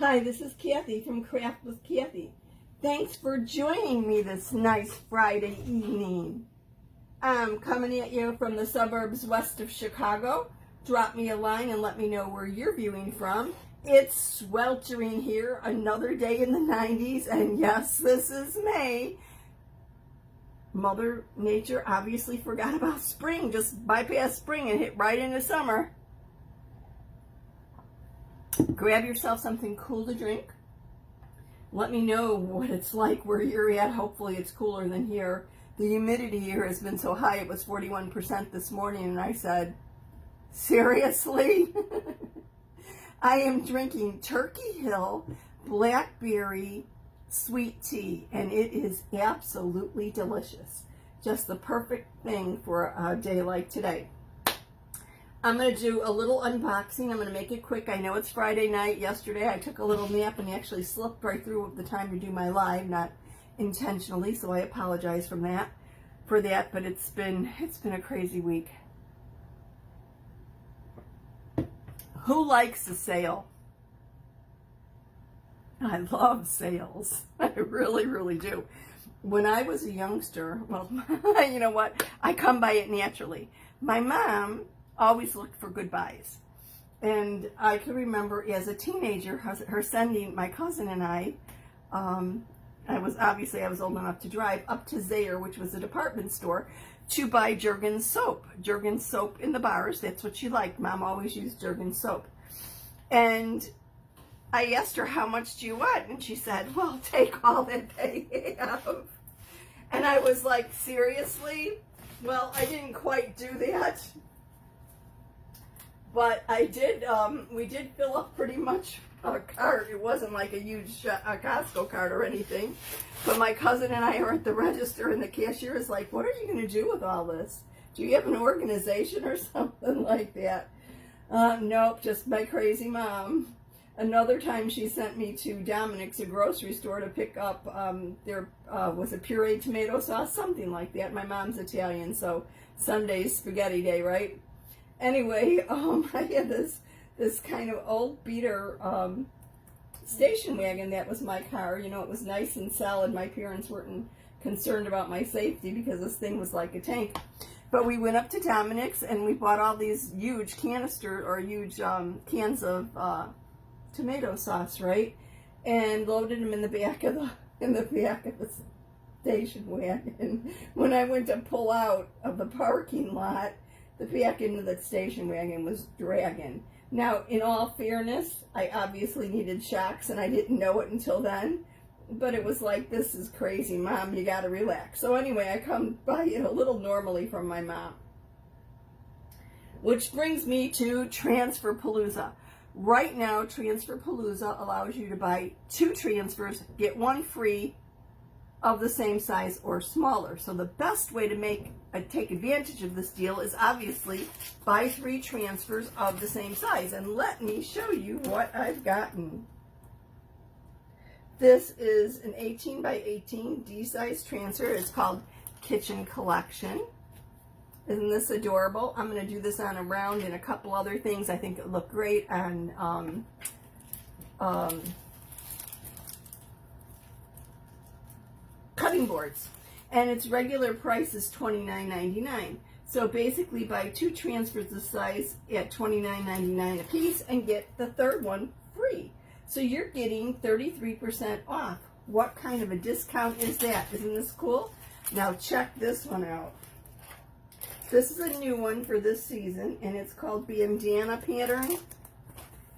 Hi, this is Kathy from Craft with Kathy. Thanks for joining me this nice Friday evening. I'm coming at you from the suburbs west of Chicago. Drop me a line and let me know where you're viewing from. It's sweltering here, another day in the 90s, and yes, this is May. Mother Nature obviously forgot about spring, just bypassed spring and hit right into summer. Grab yourself something cool to drink. Let me know what it's like where you're at. Hopefully it's cooler than here. The humidity here has been so high, it was 41% this morning, and I said, seriously? I am drinking Turkey Hill Blackberry Sweet Tea, and it is absolutely delicious. Just the perfect thing for a day like today. I'm going to do a little unboxing. I'm going to make it quick. I know it's Friday night. Yesterday I took a little nap and actually slipped right through the time to do my live, not intentionally, so I apologize for that, but it's been a crazy week. Who likes a sale? I love sales. I really, really do. When I was a youngster, well, you know what? I come by it naturally. My mom always looked for good buys. And I can remember as a teenager, her sending my cousin and I was old enough to drive up to Zayre, which was a department store, to buy Jergens soap. Jergens soap in the bars, that's what she liked. Mom always used Jergens soap. And I asked her, how much do you want? And she said, well, take all that they have. And I was like, seriously? Well, I didn't quite do that. But I did, we did fill up pretty much a cart. It wasn't like a huge Costco cart or anything. But my cousin and I are at the register, and the cashier is like, what are you going to do with all this? Do you have an organization or something like that? Nope, just my crazy mom. Another time she sent me to Dominic's, a grocery store, to pick up, there was a pureed tomato sauce, something like that. My mom's Italian, so Sunday's spaghetti day, right? Anyway, I had this kind of old beater station wagon. That was my car. You know, it was nice and solid. My parents weren't concerned about my safety because this thing was like a tank. But we went up to Dominic's and we bought all these huge cans of tomato sauce, right? And loaded them in the back of the station wagon. When I went to pull out of the parking lot, the back end of the station wagon was dragging. Now, in all fairness, I obviously needed shocks, and I didn't know it until then. But it was like, this is crazy, Mom, you gotta relax. So anyway, I come by it a little normally from my mom. Which brings me to Transferpalooza. Right now, Transferpalooza allows you to buy 2 transfers, get 1 free of the same size or smaller. So the best way to take advantage of this deal is obviously buy 3 transfers of the same size. And let me show you what I've gotten. This is an 18 by 18 D-size transfer. It's called Kitchen Collection. Isn't this adorable? I'm going to do this on a round and a couple other things. I think it look great on cutting boards. And its regular price is $29.99. So basically buy 2 transfers this size at $29.99 a piece and get the third one free. So you're getting 33% off. What kind of a discount is that? Isn't this cool? Now check this one out. This is a new one for this season, and it's called Bandana Pattern.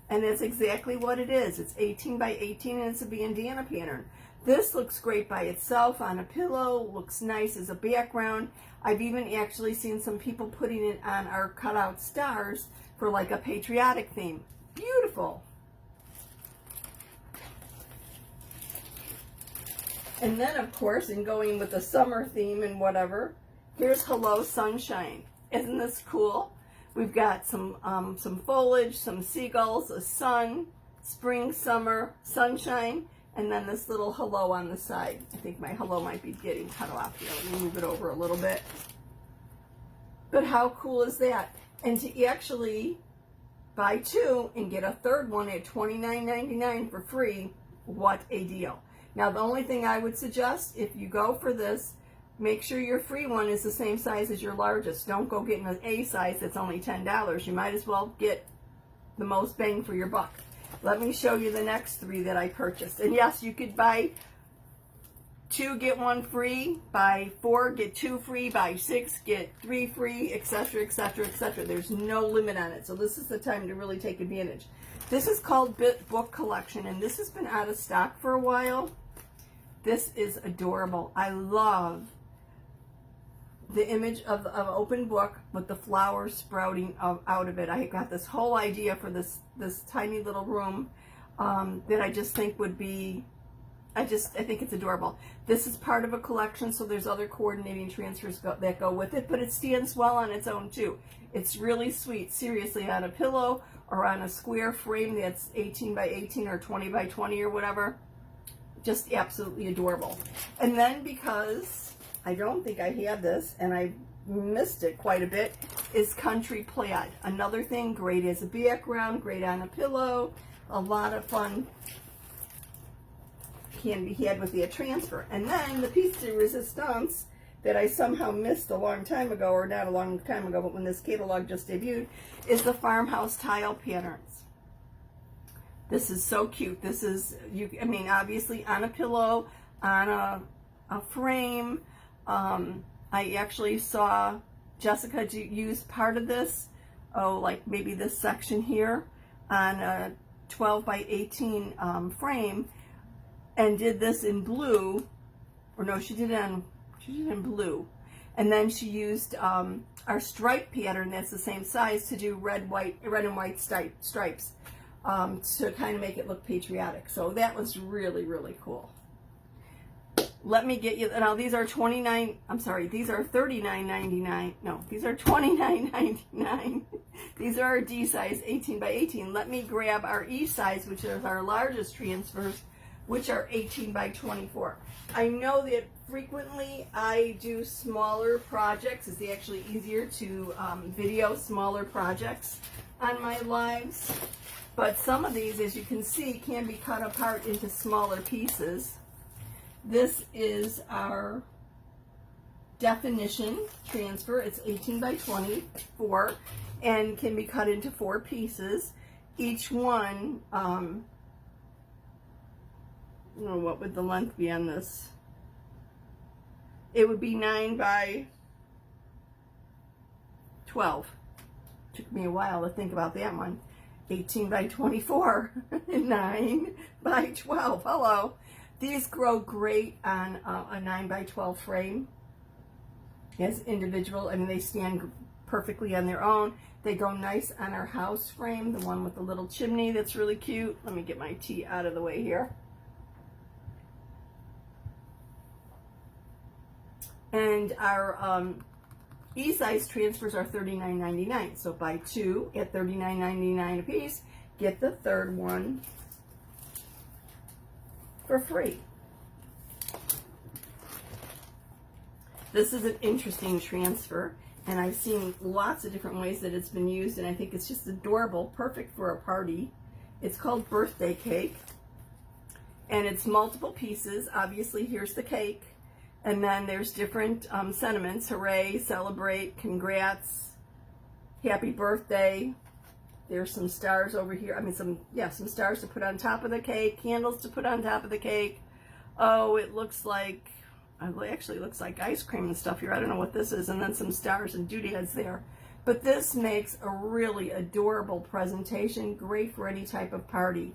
And that's exactly what it is. It's 18 by 18, and it's a bandana pattern. This looks great by itself on a pillow, looks nice as a background. I've even actually seen some people putting it on our cutout stars for like a patriotic theme. Beautiful. And then, of course, in going with the summer theme and whatever, here's Hello Sunshine. Isn't this cool? We've got some foliage, some seagulls, a sun, spring, summer, sunshine, and then this little hello on the side. I think my hello might be getting cut off here. Let me move it over a little bit. But how cool is that? And to actually buy two and get a third one at $29.99 for free. What a deal. Now, the only thing I would suggest, if you go for this, make sure your free one is the same size as your largest. Don't go getting an A size that's only $10. You might as well get the most bang for your buck. Let me show you the next three that I purchased. And yes, you could buy two, get one free, buy four, get two free, buy six, get three free, etc., etc., etc. There's no limit on it. So this is the time to really take advantage. This is called Book Collection, and this has been out of stock for a while. This is adorable. I love the image of an open book with the flowers sprouting out of it. I got this whole idea for this tiny little room that I just think would be, I think it's adorable. This is part of a collection, so there's other coordinating transfers that go with it, but it stands well on its own too. It's really sweet. Seriously, on a pillow or on a square frame that's 18 by 18 or 20 by 20 or whatever. Just absolutely adorable. And then, because I don't think I had this and I missed it quite a bit, is Country Plaid. Another thing, great as a background, great on a pillow, a lot of fun can be had with the transfer. And then the piece de resistance that I somehow missed a long time ago, or not a long time ago, but when this catalog just debuted, is the Farmhouse tile patterns. This is so cute. This is, I mean, obviously on a pillow, on a frame. I actually saw Jessica use part of this, like maybe this section here, on a 12 by 18 frame, and did this in blue, or no, she did it in blue, and then she used our stripe pattern that's the same size to do red and white stripes to kind of make it look patriotic. So that was really, really cool. Let me get you, now these are these are $39.99. No, these are $29.99. These are our D size 18 by 18. Let me grab our E size, which is our largest transfers, which are 18 by 24. I know that frequently I do smaller projects. It's actually easier to video smaller projects on my lives. But some of these, as you can see, can be cut apart into smaller pieces. This is our definition transfer. It's 18 by 24 and can be cut into 4 pieces. Each one, what would the length be on this? It would be 9 by 12. Took me a while to think about that one. 18 by 24, 9 by 12. Hello. These grow great on a 9 by 12 frame as individual. I mean, they stand perfectly on their own. They go nice on our house frame, the one with the little chimney that's really cute. Let me get my tea out of the way here. And our E-size transfers are $39.99. So buy 2 at $39.99 a piece. Get the third one for free. This is an interesting transfer, and I've seen lots of different ways that it's been used, and I think it's just adorable, perfect for a party. It's called Birthday Cake, and it's multiple pieces. Obviously, here's the cake, and then there's different sentiments: hooray, celebrate, congrats, happy birthday. There's some stars over here. I mean, some stars to put on top of the cake, candles to put on top of the cake. Oh, it looks like, it actually looks like ice cream and stuff here. I don't know what this is. And then some stars and doodads there. But this makes a really adorable presentation, great for any type of party.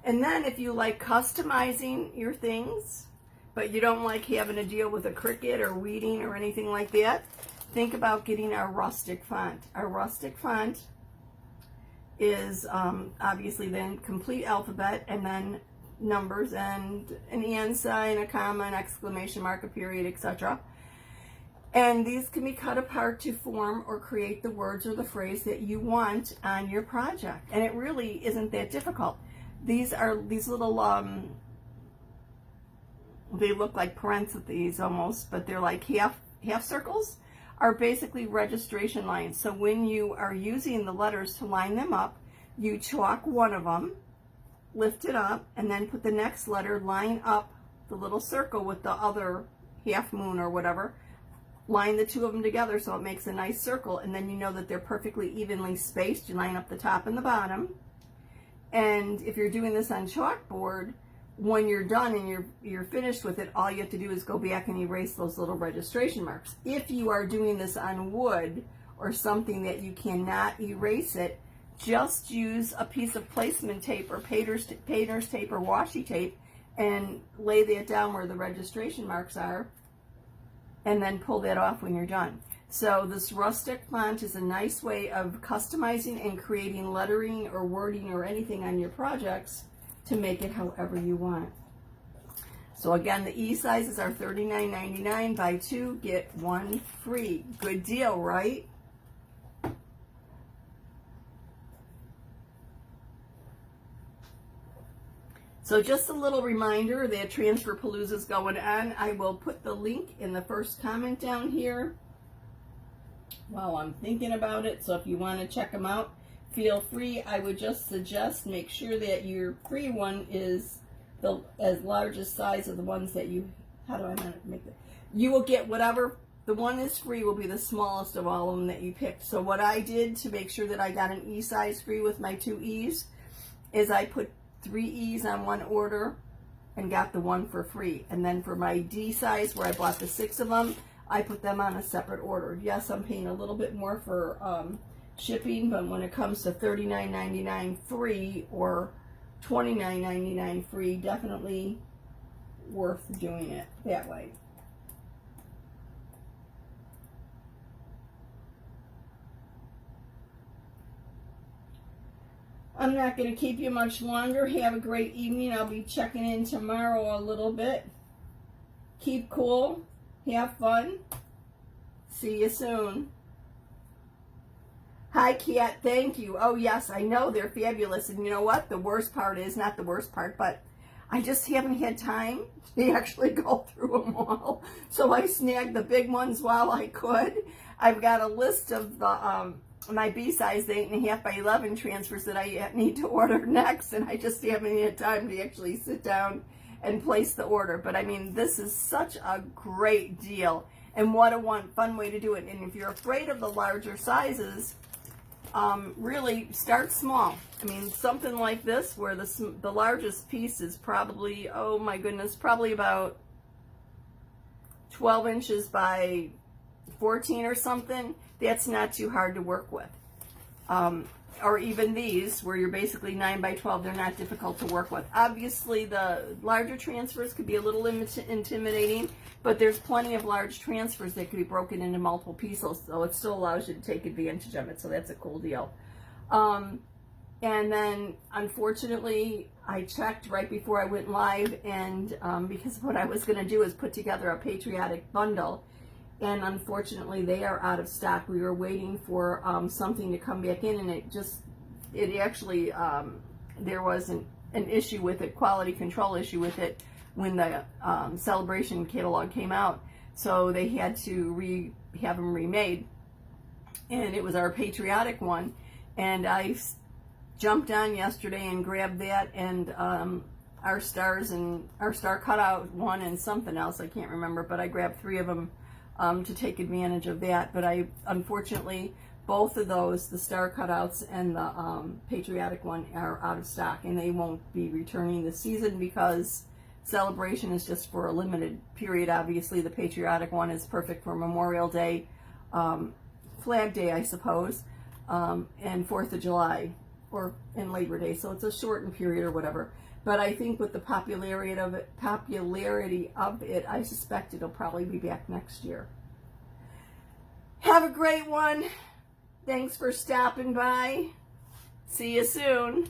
And then if you like customizing your things, but you don't like having to deal with a Cricut or weeding or anything like that, think about getting our rustic font. Our rustic font is obviously then complete alphabet and then numbers and an and sign, a comma, an exclamation mark, a period, etc. And these can be cut apart to form or create the words or the phrase that you want on your project. And it really isn't that difficult. These are these little, they look like parentheses almost, but they're like half circles. are basically registration lines. So when you are using the letters to line them up, you chalk one of them, lift it up, and then put the next letter, line up the little circle with the other half moon or whatever, line the two of them together so it makes a nice circle, and then you know that they're perfectly evenly spaced. You line up the top and the bottom. And if you're doing this on chalkboard, when you're done and you're finished with it, all you have to do is go back and erase those little registration marks. If you are doing this on wood or something that you cannot erase it, just use a piece of placement tape or painter's tape or washi tape and lay that down where the registration marks are, and then pull that off when you're done. So this rustic font is a nice way of customizing and creating lettering or wording or anything on your projects to make it however you want. So again, the E sizes are $39.99. Buy two, get one free. Good deal, right? So just a little reminder that Transferpalooza is going on. I will put the link in the first comment down here while I'm thinking about it. So if you want to check them out, feel free. I would just suggest make sure that your free one is the as largest size of the ones that you, how do I make that? You will get whatever, the one is free will be the smallest of all of them that you picked. So what I did to make sure that I got an E size free with my 2 E's is I put 3 E's on one order and got the one for free. And then for my D size, where I bought the 6 of them, I put them on a separate order. Yes, I'm paying a little bit more for shipping, but when it comes to $39.99 free or $29.99 free, definitely worth doing it that way. I'm not going to keep you much longer. Have a great evening. I'll be checking in tomorrow a little bit. Keep cool. Have fun. See you soon. Hi, Kat. Thank you. Oh, yes, I know they're fabulous. And you know what? The worst part is, not the worst part, but I just haven't had time to actually go through them all. So I snagged the big ones while I could. I've got a list of the my B size, the 8.5 by 11 transfers that I need to order next, and I just haven't had time to actually sit down and place the order. But I mean, this is such a great deal, and what a fun way to do it. And if you're afraid of the larger sizes, really start small. I mean, something like this where the largest piece is probably, oh my goodness, probably about 12 inches by 14 or something. That's not too hard to work with. Or even these, where you're basically 9 by 12, they're not difficult to work with. Obviously, the larger transfers could be a little intimidating, but there's plenty of large transfers that could be broken into multiple pieces, so it still allows you to take advantage of it, so that's a cool deal. And then, unfortunately, I checked right before I went live, and because what I was going to do is put together a Patriotic Bundle, and unfortunately they are out of stock. We were waiting for something to come back in, and it actually there was an issue with it, quality control issue with it, when the Celebration catalog came out, so they had to have them remade, and it was our Patriotic one, and I jumped on yesterday and grabbed that, and our star cutout one and something else, I can't remember, but I grabbed 3 of them to take advantage of that. But unfortunately, both of those, the star cutouts and the Patriotic one, are out of stock, and they won't be returning this season because Celebration is just for a limited period. Obviously, the Patriotic one is perfect for Memorial Day, Flag Day, I suppose, and 4th of July, and Labor Day, so it's a shortened period or whatever. But I think with the popularity of it, I suspect it'll probably be back next year. Have a great one. Thanks for stopping by. See you soon.